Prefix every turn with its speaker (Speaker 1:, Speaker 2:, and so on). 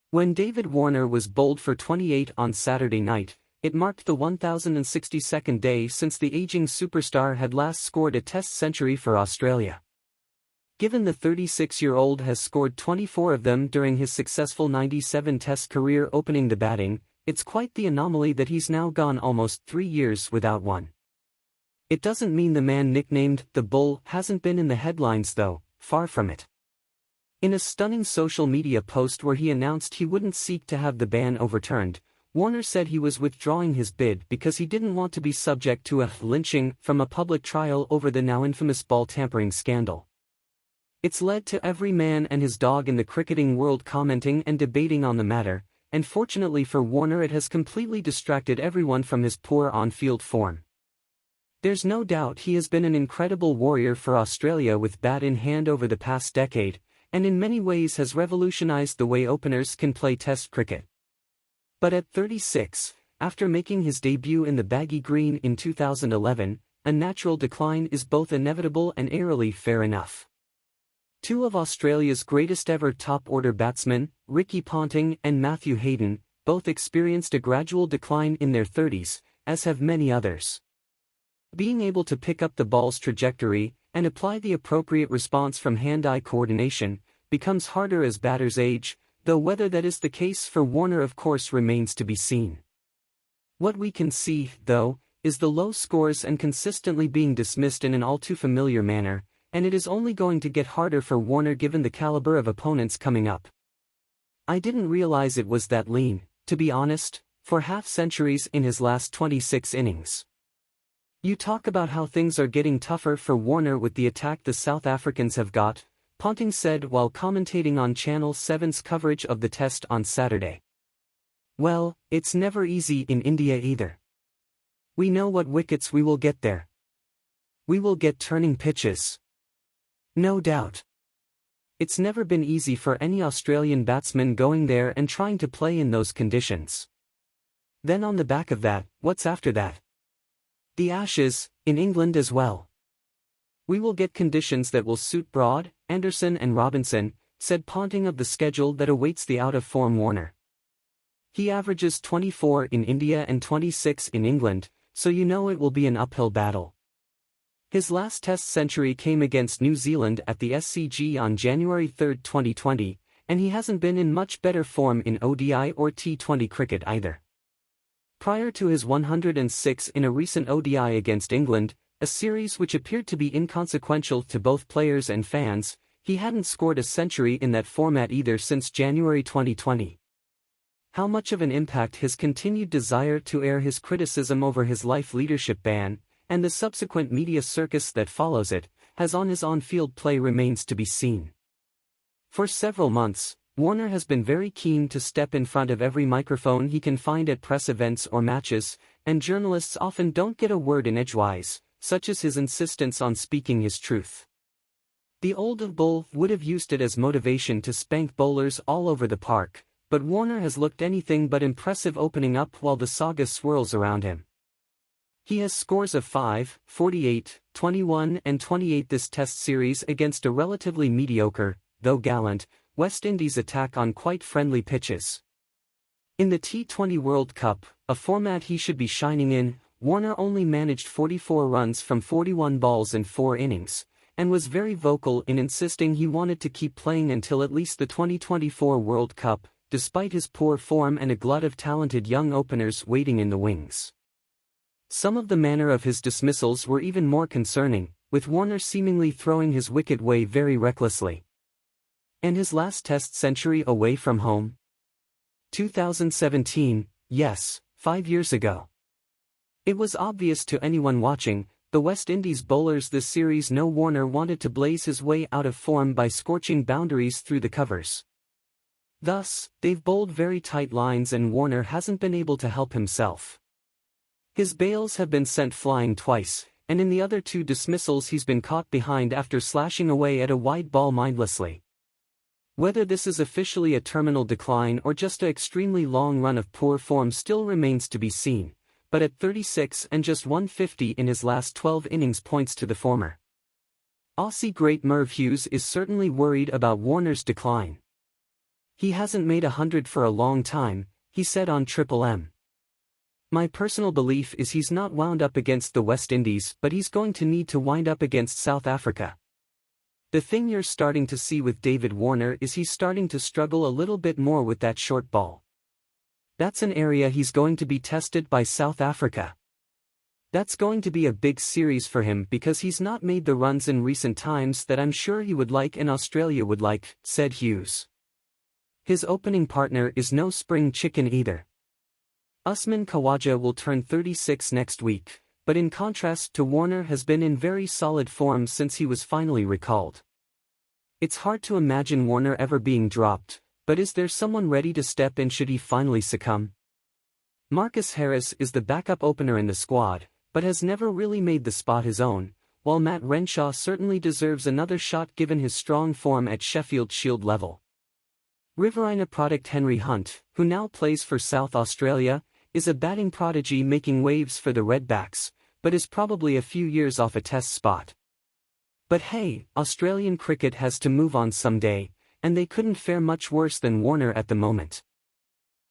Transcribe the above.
Speaker 1: When David Warner was bowled for 28 on Saturday night, it marked the 1062nd day since the aging superstar had last scored a Test century for Australia. Given the 36-year-old has scored 24 of them during his successful 97 Test career opening the batting, it's quite the anomaly that he's now gone almost 3 years without one. It doesn't mean the man nicknamed the Bull hasn't been in the headlines though, far from it. In a stunning social media post where he announced he wouldn't seek to have the ban overturned, Warner said he was withdrawing his bid because he didn't want to be subject to a lynching from a public trial over the now infamous ball tampering scandal. It's led to every man and his dog in the cricketing world commenting and debating on the matter, and fortunately for Warner it has completely distracted everyone from his poor on-field form. There's no doubt he has been an incredible warrior for Australia with bat in hand over the past decade, and in many ways has revolutionized the way openers can play Test cricket. But at 36, after making his debut in the baggy green in 2011, a natural decline is both inevitable and eerily fair enough. Two of Australia's greatest ever top-order batsmen, Ricky Ponting and Matthew Hayden, both experienced a gradual decline in their 30s, as have many others. Being able to pick up the ball's trajectory and apply the appropriate response from hand-eye coordination becomes harder as batters age, though whether that is the case for Warner of course remains to be seen. What we can see, though, is the low scores and consistently being dismissed in an all-too-familiar manner, and it is only going to get harder for Warner given the caliber of opponents coming up. I didn't realize it was that lean, to be honest, for half-centuries in his last 26 innings. You talk about how things are getting tougher for Warner with the attack the South Africans have got, Ponting said while commentating on Channel 7's coverage of the Test on Saturday. Well, it's never easy in India either. We know what wickets we will get there. We will get turning pitches. No doubt. It's never been easy for any Australian batsman going there and trying to play in those conditions. Then on the back of that, what's after that? The Ashes, in England as well. We will get conditions that will suit Broad, Anderson and Robinson, said Ponting of the schedule that awaits the out-of-form Warner. He averages 24 in India and 26 in England, so you know it will be an uphill battle. His last Test century came against New Zealand at the SCG on January 3, 2020, and he hasn't been in much better form in ODI or T20 cricket either. Prior to his 106 in a recent ODI against England, a series which appeared to be inconsequential to both players and fans, he hadn't scored a century in that format either since January 2020. How much of an impact his continued desire to air his criticism over his life leadership ban, and the subsequent media circus that follows it, has on his on-field play remains to be seen. For several months, Warner has been very keen to step in front of every microphone he can find at press events or matches, and journalists often don't get a word in edgewise, such as his insistence on speaking his truth. The old bull would have used it as motivation to spank bowlers all over the park, but Warner has looked anything but impressive opening up while the saga swirls around him. He has scores of 5, 48, 21 and 28 this Test series against a relatively mediocre, though gallant, West Indies attack on quite friendly pitches. In the T20 World Cup, a format he should be shining in, Warner only managed 44 runs from 41 balls in 4 innings, and was very vocal in insisting he wanted to keep playing until at least the 2024 World Cup, despite his poor form and a glut of talented young openers waiting in the wings. Some of the manner of his dismissals were even more concerning, with Warner seemingly throwing his wicket away very recklessly. And his last Test century away from home? 2017, yes, 5 years ago. It was obvious to anyone watching, the West Indies bowlers this series know Warner wanted to blaze his way out of form by scorching boundaries through the covers. Thus, they've bowled very tight lines and Warner hasn't been able to help himself. His bails have been sent flying twice, and in the other 2 dismissals he's been caught behind after slashing away at a wide ball mindlessly. Whether this is officially a terminal decline or just an extremely long run of poor form still remains to be seen, but at 36 and just 150 in his last 12 innings points to the former. Aussie great Merv Hughes is certainly worried about Warner's decline. He hasn't made 100 for a long time, he said on Triple M. My personal belief is he's not wound up against the West Indies, but he's going to need to wind up against South Africa. The thing you're starting to see with David Warner is he's starting to struggle a little bit more with that short ball. That's an area he's going to be tested by South Africa. That's going to be a big series for him because he's not made the runs in recent times that I'm sure he would like and Australia would like, said Hughes. His opening partner is no spring chicken either. Usman Khawaja will turn 36 next week, but in contrast to Warner has been in very solid form since he was finally recalled. It's hard to imagine Warner ever being dropped, but is there someone ready to step in should he finally succumb? Marcus Harris is the backup opener in the squad, but has never really made the spot his own, while Matt Renshaw certainly deserves another shot given his strong form at Sheffield Shield level. Riverina product Henry Hunt, who now plays for South Australia, is a batting prodigy making waves for the Redbacks, but is probably a few years off a test spot. But hey, Australian cricket has to move on someday, and they couldn't fare much worse than Warner at the moment.